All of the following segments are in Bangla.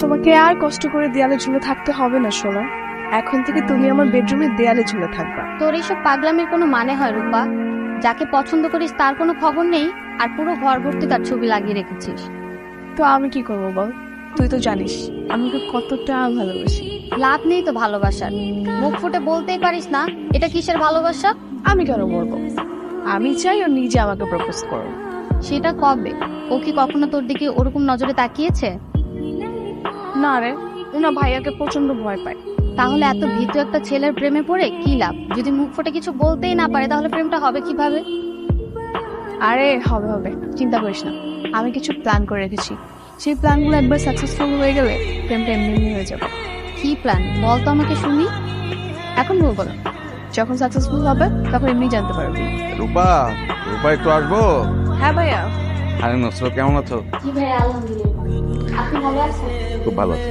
তোমাকে আর কষ্ট করে দেয়ালে ঝুলে থাকতে হবে না সোনা। এখন থেকে তুমি আমার বেডরুমের দেয়ালে ঝুলে থাকবা। তোর এইসব পাগলামির কোনো মানে হয় রূপা? যাকে পছন্দ করিস তার কোনো খবর নেই, আর পুরো ঘর ভর্তি তার ছবি লাগিয়ে রেখেছিস। তো আমি কি করবো বল? তুই তো জানিস আমি তোকে কতটা ভালোবাসি। লাভ নেই তো ভালোবাসার, মুখ ফুটে বলতেই পারিস না এটা কিসের ভালোবাসা। আমি কেন বলবো? আমি চাই ও নিজে আমাকে প্রপোজ করো। সেটা কবে? ও কি কখনো তোর দিকে ওরকম নজরে তাকিয়েছে? না রে, ওনা ভাইয়াকে প্রচন্ড ভয় পায়। তাহলে এত ভীতু একটা ছেলের প্রেমে পড়ে কি লাভ? যদি মুখ ফুটে কিছু বলতেই না পারে তাহলে প্রেমটা হবে কিভাবে? আরে হবে হবে, চিন্তা করিস না। আমি কিছু প্ল্যান করে রেখেছি, সেই প্ল্যানগুলো একবার সাকসেসফুল হয়ে গেলে প্রেমটা এমনি এমনি হয়ে যাবে। কি প্ল্যান বল তো আমাকে শুনি। এখন বলবো না, যখন সাকসেসফুল হবে তখন এমনি জানতে পারবি। রূপা, রূপা একটু আসবো? হ্যাঁ ভাইয়া। আরে নসরো, কেমন আছো? জি ভাই, আলহামদুলিল্লাহ। আপনি ভালো আছেন? খুব ভালো আছি।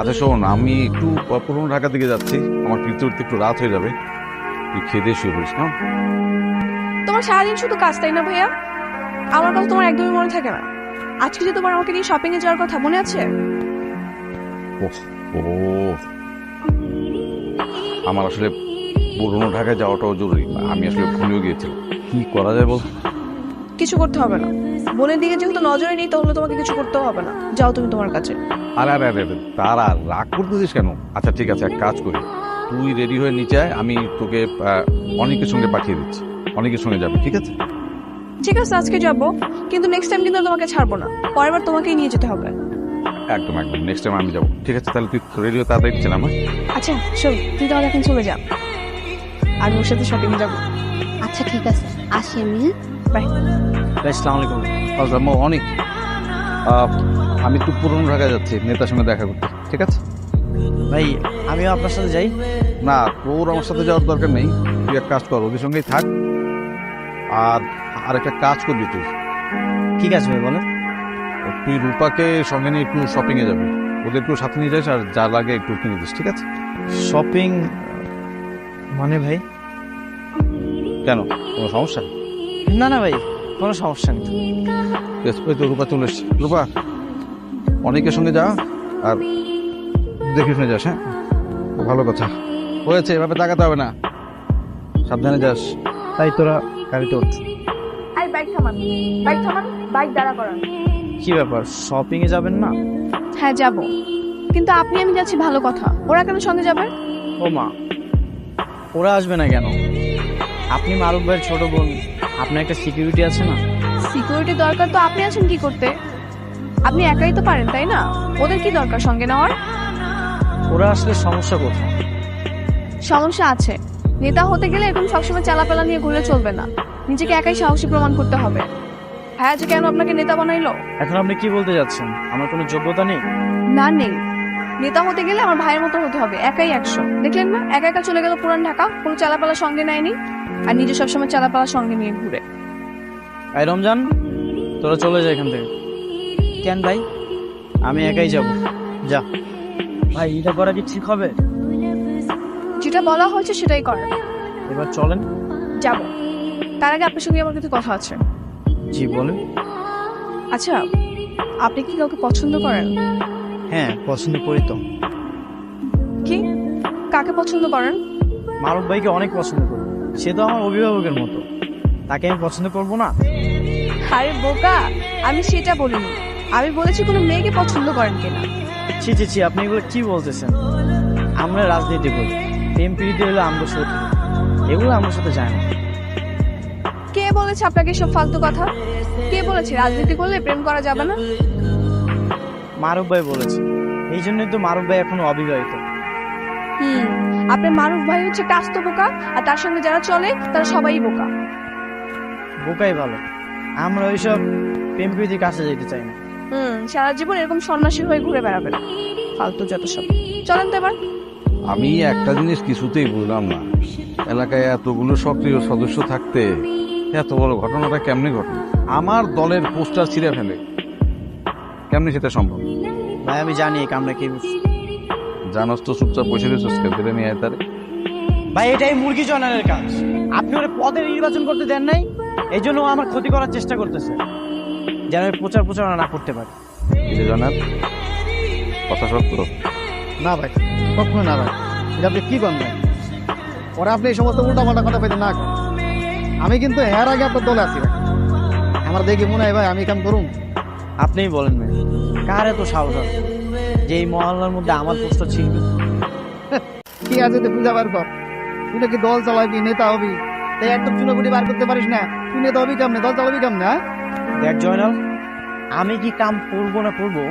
আচ্ছা শোন, আমি একটু পুরনো ঢাকা দিকে যাচ্ছি, আমার ফিরতে উঠতে একটু রাত হয়ে যাবে। তুই খেয়ে দিয়ে শুয়ে পড়িস না? তোমার সারাদিন শুধু কাজ, তাই না ভাইয়া? আমার কথা তোমার একদমই মনে থাকে না? আজকে যে তোমার আমাকে নিয়ে শপিং এ যাওয়ার কথা মনে আছে? ও, আমার আসলে পুরনো ঢাকায় যাওয়াটাও জরুরি। আমি আসলে ভুলেও গিয়েছিলাম। কি করা যায় বল? কিছু করতে হবে না, বোনের দিকে যেহেতু নজরে নেই তাহলে তোমাকে কিছু করতেও হবে না। যাও তুমি তোমার কাছে। আরে আরে আরে তারা রাগ করতেছিস কেন? আচ্ছা ঠিক আছে, এক কাজ করি, তুই রেডি হয়ে নিচে আয়, আমি তোকে অনেকের সঙ্গে পাঠিয়ে দিচ্ছি। অনেকের সঙ্গে যাবে, ঠিক আছে? ঠিক আছে, আজকে যাবো, কিন্তু নেক্সট টাইম কিন্তু আর তোমাকে ছাড়বো না। পরের বার তোমাকেই নিয়ে যেতে হবে। একদম একদম, নেক্সট টাইম আমি যাবো। ঠিক আছে, তাহলে তুই রেডি হয়ে তাড়াতাড়ি ছিলাম। আচ্ছা শোন, তুই তাহলে এখন চলে যা, আমি ওর সাথে শপিং যাবো। আচ্ছা ঠিক আছে, আসি আমি। বাই। আসসালামু আলাইকুম। আসসালাম অনেক। আমি একটু পুরনো ঢাকায় যাচ্ছি নেতার সঙ্গে দেখা করতে, ঠিক আছে? ভাই আমিও আপনার সাথে যাই। না, তোর আমার সাথে যাওয়ার দরকার নেই। তুই এক কাজ কর, ওদের সঙ্গেই থাক। আর আরেকটা কাজ করবি তুই। ঠিক আছে ভাই, বলেন। তুই রূপাকে সঙ্গে নিয়ে একটু শপিং এ যাবি, ওদের একটু সাথে নিয়ে যাস, আর যা লাগে একটু কিনে দিস, ঠিক আছে? শপিং মানে ভাই? কেন, কোনো সমস্যা? না না ভাই, কোনো সমস্যা নেই। বেশ, ওই তো রূপা চলে এসছে। রূপা, অনেকের সঙ্গে যা, আর দেখে শুনে যাস। হ্যাঁ, ভালো কথা হয়েছে, এভাবে তাকাতে হবে না, সাবধানে যাস। তাই তোরা গাড়িতে উঠ। আরে বাইক থামান, বাইক থামান, বাইক দাঁড়া করান। কি ব্যাপার, শপিং এ যাবেন না? হ্যাঁ যাবো, কিন্তু আপনি আমি যাচ্ছি ভালো কথা, ওরা কেন সঙ্গে যাবে? ও মা, ওরা আসবে না কেন? আপনি মারুফ ভাইয়ের ছোট বোন, আপনার একটা সিকিউরিটি আছে না? সিকিউরিটি দরকার তো আপনি আছেন কি করতে? আপনি একাই তো পারেন, তাই না? ওদের কি দরকার সঙ্গে নেওয়ার? ওরা আসলে সমস্যা কোথায়? সমস্যা আছে, নেতা হতে গেলে এরকম সবসময় চালাপালা নিয়ে ঘুরে চলবে না, নিজেকে একাই সাহসী প্রমাণ করতে হবে। হ্যাঁ, যে কেন আপনাকে নেতা বানাইলো? এখন আপনি কি বলতে যাচ্ছেন, আমার কোনো যোগ্যতা নেই? না নেই, নেতা হতে গেলে আমার ভাইয়ের মতো হতে হবে, একাই 100। দেখলেন না, একা একা চলে গেল পুরান ঢাকা, কোনো চালাপালা সঙ্গে নেয়নি, আর নিজে সবসময় চালাপালা সঙ্গে নিয়ে ঘুরে। এই রমজান, তোরা চলে যা এখান থেকে। কেন ভাই? আমি একাই যাব। যা ভাই, এটা করা কি ঠিক হবে? যেটা বলা হয়েছে সেটাই করেন। এবার চলেন। যাব, তার আগে আপনার সঙ্গে আমার কিছু কথা আছে। জি বলেন। আচ্ছা, আপনি কি কাউকে পছন্দ করেন? হ্যাঁ, পছন্দ করি তো। কি, কাকে পছন্দ করেন? মারুফ ভাইকে অনেক পছন্দ করি, সে তো আমার অভিভাবকের মতো, তাকে আমি পছন্দ করবো না? আরে বোকা, আমি সেটা বলিনি, আমি বলেছি কোনো মেয়েকে পছন্দ করেন কিনা। ছি ছি ছি, আপনি এগুলো কি বলতেছেন? আমরা রাজনীতি করি, প্রেম প্রীতি হলো আমরা শত্রু, এগুলো আমার সাথে যায় না। কে বলেছে আপনাকে সব ফালতু কথা? কে বলেছে রাজনীতি করলে প্রেম করা যাবে না? মারুফ ভাই বলেছে, এই জন্যই তো মারুফ ভাই এখনো অবিবাহিত। আপনার মারুফ ভাই হচ্ছে একটা আস্ত বোকা, আর তার সঙ্গে যারা চলে তারা সবাই বোকা। বোকাই ভালো, আমরা ওইসব প্রেম প্রীতির কাছে যেতে চাই না। সারা জীবন এরকম সন্ন্যাসী হয়ে ঘুরে বেড়াবেন, ফালতু যত সব। চলেন তো এবার। আমি একটা জিনিস কিছুতেই বুঝলাম না, এলাকায় এতগুলো সক্রিয় সদস্য থাকতে এত বড় ঘটনাটা কেমনি ঘটে? আমার দলের পোস্টার ছিঁড়ে ফেলে, কেমনি সেটা সম্ভব? ভাই আমি জানি এই কামরা কে করছে। জানোস তো, চুপচাপ বসে রয়েছিস, ফেলে নিয়ে আয় তারে। ভাই এটাই মুরগি জনানের কাজ, আপনি ওরা পদে নির্বাচন করতে দেন নাই, এই জন্য ও আমার ক্ষতি করার চেষ্টা করতেছে, যেন প্রচার প্রচারণা না করতে পারে। এই যে জানার, কথা সত্য? না ভাই, কখনো না ভাই। এটা আপনি কি করেন ভাই? পরে আপনি এই সমস্ত উল্টাপাল্টা কথা পেতে না করেন। আমি কিন্তু এর আগে আপনার দলে আছি ভাই। আমার দেখে মনে হয় ভাই আমি কাম করুন। আপনিই বলেন ভাই, কার এত সাহস আছে যে এই মহল্লার মধ্যে আমার পোস্টার ছিলবে? কি আছে তুই পূজা বার কর। তুই নাকি দল চালাবি, নেতা হবি, তাই একদম চুনাগুটি বার করতে পারিস না। তুই নেতা হবি কেমনে, দল চালাবি কেমনে? হ্যাঁ দেখ জয়নাল, আমি কি কাম করবো না করবো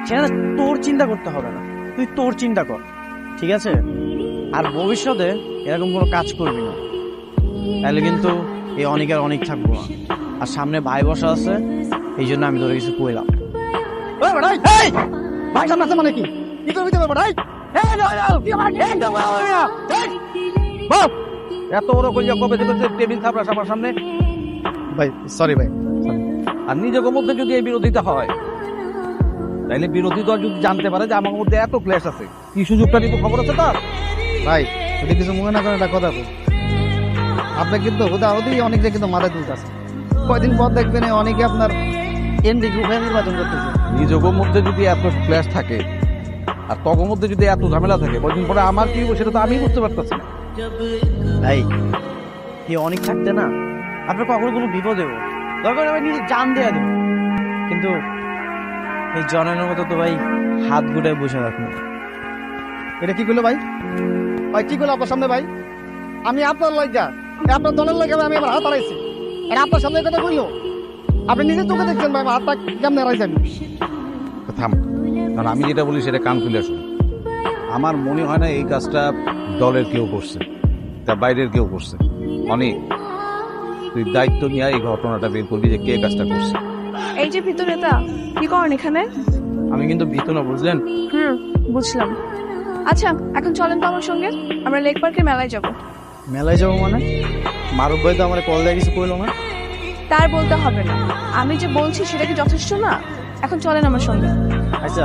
সেটা তোর চিন্তা করতে হবে না, তুই তোর চিন্তা কর, ঠিক আছে? আর ভবিষ্যতে এরকম কোনো কাজ করবি না, তাহলে কিন্তু এই অনেকের অনেক থাকবো না। আর সামনে ভাই বসা আছে, এই জন্য আমি তোর কিছু কইলাম। ওই বেটা, এই! ভাই সামনে আছে মানে কি? কি করবি তুমি বেটা? এই না না, কি আমার একদম না। বাপ, এত বড় কইয়া কবে থেকে টেবিল থাপড়াস আমার সামনে? ভাই সরি ভাই। আর নিজের মধ্যে যদি এই বিরোধিতা হয়, তাইলে বিরোধী দল যদি জানতে পারে যে আমার মধ্যে এত ক্লেশ আছে, কি সুযোগটা নিতে খবর আছে তার? ভাই যদি কিছু মনে না করেন একটা কথা বল। আপনি কিন্তু হুদাহুদি অনেকে কিন্তু মাথায় তুলতেছে। কয়দিন পর দেখবেন অনেকে আপনার এমডি গ্রুপে নির্বাচন করতেছে। নিজের মধ্যে যদি এত ক্লেশ থাকে আর তখন মধ্যে যদি এত ঝামেলা থাকে, কয়দিন পরে আমার কি হবে সেটা তো আমি বুঝতে পারতেছি না। ভাই এই অনেক থাকতে না আপনার কখনো কোনো বিপদ দেবো, দরকার আমি নিজে জান দেয়া দেবো, কিন্তু এই জনের মতো তো ভাই হাত গুটায় বসে রাখবো। এটা কি করলো ভাই? ভাই কি করলো আপনার সামনে ভাই? আমি আপনার লজ্জা, আপনার দলের লজ্জা আমি আমার হাত হারাইছি। আর আপনার সামনে কথা কইলো, আপনি নিজে চোখে দেখছেন ভাই আমার হাতটা কেমনে হারাইছি আমি। থাম, কারণ আমি যেটা বলি সেটা কান খুলে শুন। আমার মনে হয় না এই কাজটা দলের কেউ করছে, তা বাইরের কেউ করছে। অনেক তুই দায়িত্ব নিয়ে এই ঘটনাটা বের করবি যে কে কাজটা করছে। এই যে ভিতর নেতা, কি করেন এখানে? আমি কিন্তু ভীত না, বুঝলেন? বুঝলাম। আচ্ছা, এখন চলেন তো আমার সঙ্গে, আমরা লেক পার্কে মেলায় যাব। মেলায় যাবো মানে? মারুফ ভাই তো আমার কল দেয় কিছু কইলো না। তার বলতে হবে না, আমি যে বলছি সেটা কি যথেষ্ট না? এখন চলেন আমার সঙ্গে। আচ্ছা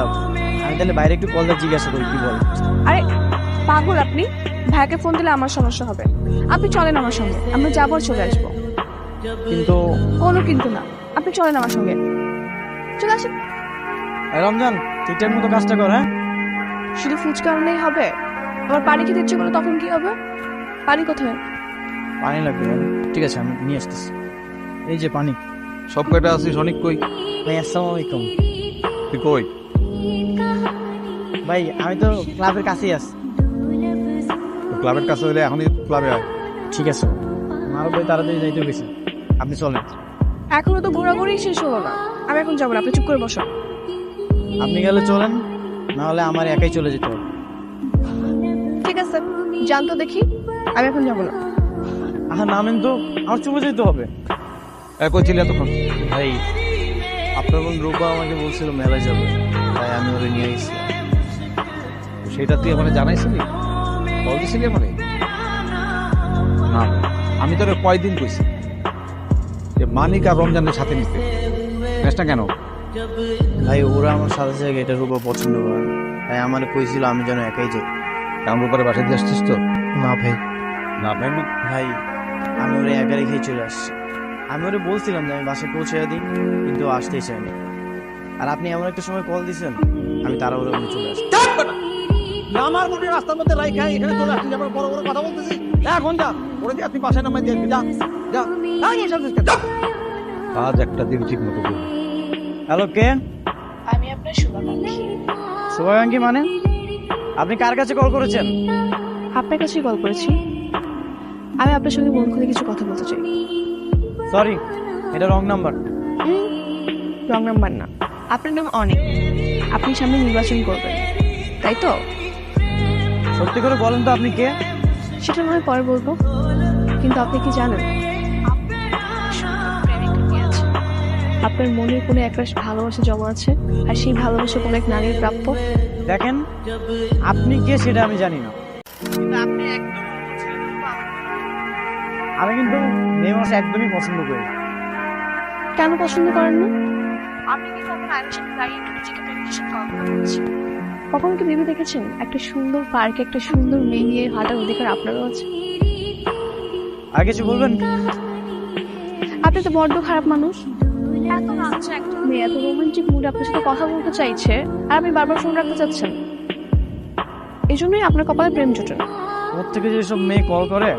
আমি তাহলে বাইরে একটু কল দিয়ে জিজ্ঞাসা করি কি বল। আরে পাগল আপনি, ভাইকে ফোন দিলে আমার সমস্যা হবে। আপনি চলেন আমার সঙ্গে, আমরা যাবো আর চলে আসবো। কিন্তু কোনো কিন্তু না, আপনি চলেন আমার সঙ্গে, চলে আসেন। রমজান ঠিকঠাক মতো কাজটা কর। হ্যাঁ শুধু ফুচকা আনলেই হবে? আমার পানি খেতে ইচ্ছে করলো তখন কি হবে? পানি কোথায়? পানি লাগবে ভাই। ঠিক আছে আমি নিয়ে আসতেছি, এই যে পানি। সব কয়টা আছিস? অনেক কই? ভাই আসসালামু আলাইকুম। তুই কই? ভাই আমি তো ক্লাবের কাছেই আছি। ক্লাবের কাছে হইলে এখনই ক্লাবে আয়। ঠিক আছে, মারুফ ভাই তাড়াতাড়ি যাইতে গেছে, আপনি চলেন। এখনো তো ঘোরাঘুরি শেষ হলো না, আমি এখন যাবো না, আপনি চুপ করে বসো। আপনি গেলে চলেন, না হলে আমার একাই চলে যেতে হবে। ঠিক আছে, যান তো দেখি, আমি এখন যাবো না। নামেন তো, আমার চলে যেতে হবে। কই ছিলি এতক্ষণ? ভাই আপনার বোন রূপা আমাকে বলছিল মেলায় যাবে, তাই আমি ওরে নিয়ে গেছি। সেটা তুই আমার জানাইছিলি? কল দিছিলি আমারে? না, আমি তোর কয়দিন কইছি যে মানিক আর রমজানের সাথে নিতে, ম্যাচটা কেন? ভাই ওরা আমার সাথে সাথে এটা রূপা পছন্দ করে, তাই আমার কইছিল আমি যেন একাই যাই। কামড় করে বাসায় দিয়ে আসছিস তো? না ভাই, না ভাই না। ভাই আমি ওরে একা রেখেই চলে আসছি। আমি ওরে বলছিলাম যে আমি বাসায় পৌঁছে দিই, কিন্তু আসতেই চাইনি। আর আপনি এমন একটা সময় কল দিছেন, আমি তারা ওরে চলে আসছি। আমার মনে রাস্তার মধ্যে রাইখা এখানে চলে আসছি, আমরা বড় বড় কথা বলতেছি। এখন যা, ওরে দিয়ে তুই বাসায় নামাই দিয়ে যা যা। আজ একটা দিন ঠিক মতো করবি। হ্যালো, কে? আমি আপনার শুভাকাঙ্ক্ষী। শুভাকাঙ্ক্ষী মানে? আপনি কার কাছে কল করেছেন? আপনার কাছেই কল করেছি। আমি আপনার সঙ্গে মন খুলে কিছু কথা বলতে চাই। সরি, এটা রং নাম্বার। রং নাম্বার না, আপনার নাম অনেক, আপনি সামনে নির্বাচন করবেন, তাই তো? সত্যি করে বলেন তো আপনি কে? সেটা নয় পরে বলবো, কিন্তু আপনি কি জানেন আপনার মনের কোণে একরাশ ভালোবাসা জমা আছে, আর সেই ভালোবাসা কোনো এক নারীর প্রাপ্য। দেখেন আপনি কে সেটা আমি জানি না, আমি কিন্তু মেয়ে মানুষ একদমই পছন্দ করি। কেন পছন্দ করেন না? আপনি কি কখনো আয়নার সামনে দাঁড়িয়ে একটু নিজেকে প্রেজেন্টেশন কল্পনা করেছেন? কখনো কি ভেবে দেখেছেন একটা সুন্দর পার্কে একটা সুন্দর মেয়ে নিয়ে হাঁটার অধিকার আপনারও আছে? আর কিছু বলবেন? আপনি তো বড্ড খারাপ মানুষ। এত রাত্রে একটা মেয়ে এত রোমান্টিক মুডে আপনার সাথে কথা বলতে চাইছে আর আপনি বারবার ফোন রাখতে চাচ্ছেন। এই জন্যই আপনার কপালে প্রেম জোটে না। ওর থেকে যেসব মেয়ে কল করে,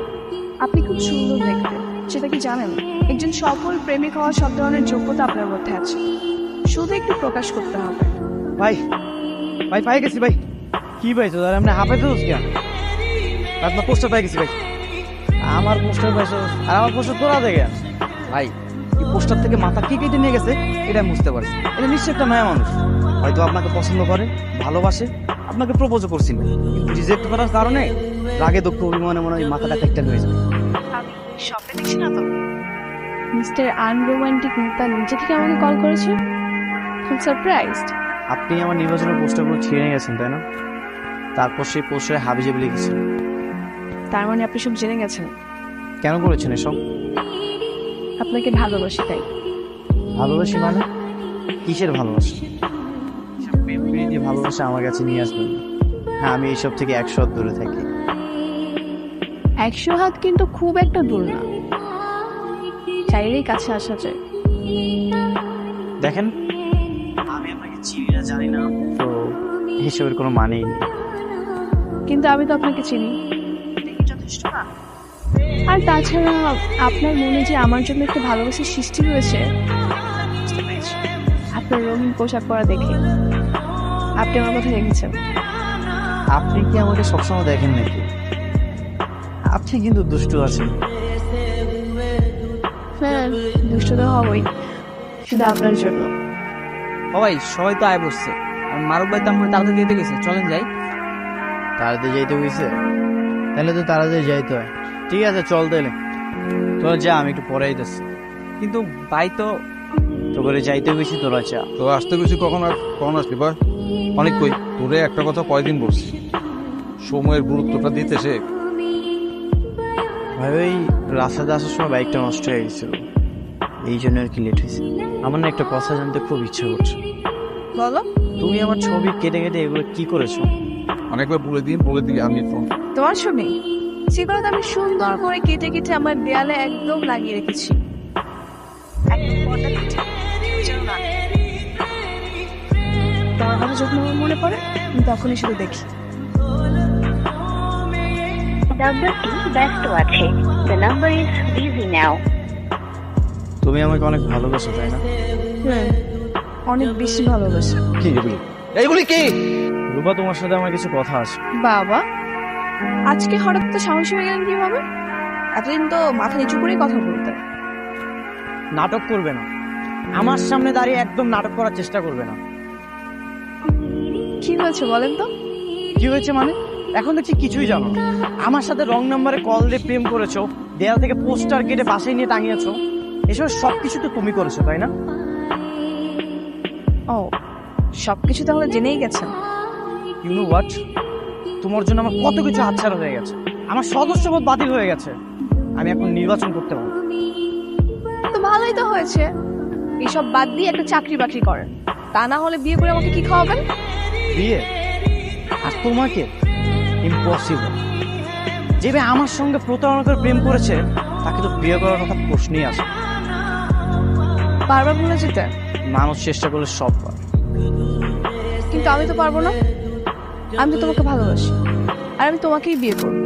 আপনি খুব সুন্দর দেখতে, সেটা কি জানেন? একজন সফল প্রেমিক হওয়ার সব ধরনের যোগ্যতা আপনার মধ্যে আছে, শুধু একটু প্রকাশ করতে হবে। ভাই ভাই পাই গেছি ভাই। কি ভাই তোর এমনি হাঁপাইতে দোষ কেন? আপনার পোস্টার পাই গেছি ভাই। আমার পোস্টার পাইছো আর আমার পোস্টার তোরা দেখে ভাই, এই পোস্টার থেকে মাথা কি কেটে নিয়ে গেছে এটা আমি বুঝতে পারছি। এটা নিশ্চয়ই একটা মায়া মানুষ, হয়তো আপনাকে পছন্দ করে, ভালোবাসে, আপনাকে প্রপোজও করছিল, কিন্তু রিজেক্ট করার কারণে রাগে দুঃখ অভিমানে মনে হয় মাথাটা একটা হয়ে যায়। আমি স্বপ্নে দেখছি না তো মিস্টার আনরোমান্টিক নেতা নিজে থেকে আমাকে কল করেছে। খুব সারপ্রাইজড। আপনি আমার নির্বাচনের পোস্টারগুলো ছিঁড়ে নিয়ে গেছেন তাই না? তারপর সেই পোস্টারে হাবিজাবি লিখেছিল। তার মানে আপনি সব জেনে গেছেন। কেন করেছেন এসব? আপনাকে ভালোবাসি তাই। ভালোবাসি মানে? কিসের ভালোবাসা? প্রেম ভালোবাসা আমার কাছে নিয়ে আসবেন না। হ্যাঁ, আমি এইসব থেকে 100 হাত দূরে থাকি। 100 হাত কিন্তু খুব একটা দূর না, চাইলেই কাছে আসা যায়। দেখেন, আমি আপনাকে চিনি না, জানি না, তো এসবের কোনো মানেই নেই। কিন্তু আমি তো আপনাকে চিনি, এটা কি যথেষ্ট না? আর তাছাড়া আপনার মনে যে আমার জন্য একটা ভালোবাসার সৃষ্টি হয়েছে বুঝতে পেরেছি। আপনার রঙিন পোশাক পরা দেখে আপনি আমার কথা রেখেছেন। আপনি কি আমাকে সবসময় দেখেন নাকি? আপনি কিন্তু দুষ্টু আছেন। হ্যাঁ, দুষ্ট তো হবই, শুধু আপনার জন্য। ও ভাই, সবাই তো আয় বসছে, আর মারুফ ভাই তো আমার তাড়াতাড়ি যেতে গেছে, চলেন যাই। তাড়াতাড়ি যাইতে হয়েছে? তাহলে তো তাড়াতাড়ি যাইতে হয়। ঠিক আছে, চল তাহলে। তোরা যা, আমি একটু পরে আইতেছি। কিন্তু ভাই তো তো করে যাইতে হয়েছি, তোরা যা। তো আসতে গেছি কখন আসলি ভাই? অনেক কই তোরে একটা কথা কয়দিন বলছি, সময়ের গুরুত্বটা দিতে শেখ। ভাই ওই রাস্তাতে আসার সময় বাইকটা নষ্ট হয়ে গেছিল, এই জন্য আর কি লেট হয়েছে। আমার না একটা কথা জানতে খুব ইচ্ছে করছে। বলো। তুমি আমার ছবি কেটে কেটে এগুলো কি করেছো? অনেকবার বলে দিই আমি ফোন। তোমার ছবি সেগুলো তো আমি সুন্দর করে কেটে কেটে আমার দেয়ালে একদম লাগিয়ে রেখেছি। একদম পর্দা কেটে, কেউ যেন না দেখে। তোমার কথা যখন আমার মনে পড়ে আমি তখনই শুধু দেখি। নাম্বারটি ব্যস্ত আছে। The number is busy now. তুমি আমাকে অনেক ভালোবাসো তাই না? হ্যাঁ, অনেক বেশি ভালোবাসি। কি এগুলি? এইগুলি কি? রূপা, তোমার সাথে আমার কিছু কথা আছে। বাবা, আজকে হঠাৎ তো সাহস হয়ে গেলেন কিভাবে? এতদিন তো মাথা নিচু করেই কথা বলতেন। নাটক করবে না, আমার সামনে দাঁড়িয়ে একদম নাটক করার চেষ্টা করবে না। কি হয়েছে বলেন তো? কি হয়েছে মানে? এখন দেখছি কিছুই জানো না। আমার সাথে রং নাম্বারে কল দিয়ে প্রেম করেছো, দেয়াল থেকে পোস্টার কেটে বাসায় নিয়ে টাঙিয়েছো, এসব সবকিছু তো তুমি করেছো তাই না? ও, সবকিছু তাহলে জেনেই গেছেন। ইউ নো হোয়াট, তোমার জন্য আমার কত কিছু হাতছাড়া হয়ে গেছে, আমার সদস্যপদ বাতিল হয়ে গেছে। আমি এখন নির্বাচন করতে পারবো। তো ভালোই তো হয়েছে, এইসব বাদ দিয়ে একটা চাকরি বাকরি করেন, তা না হলে বিয়ে করে আমাকে কি খাওয়াবেন? বিয়ে? আর তোমাকে? ইম্পসিবল। যে মেয়ে আমার সঙ্গে প্রতারণা করে প্রেম করেছে তাকে তো বিয়ে করার কথা প্রশ্নই আসে। বারবার ভুলে যেতে, মানুষ চেষ্টা করলে সব পারে। কিন্তু আমি তো পারবো না। আমি তো তোমাকে ভালোবাসি, আর আমি তোমাকেই বিয়ে করবো।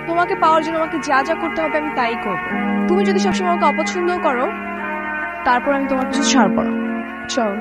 তোমাকে পাওয়ার জন্য আমাকে যা যা করতে হবে আমি তাই করবো। তুমি যদি সবসময় আমাকে অপছন্দ করো, তারপর আমি তোমার কিছু ছাড়বো না। চল।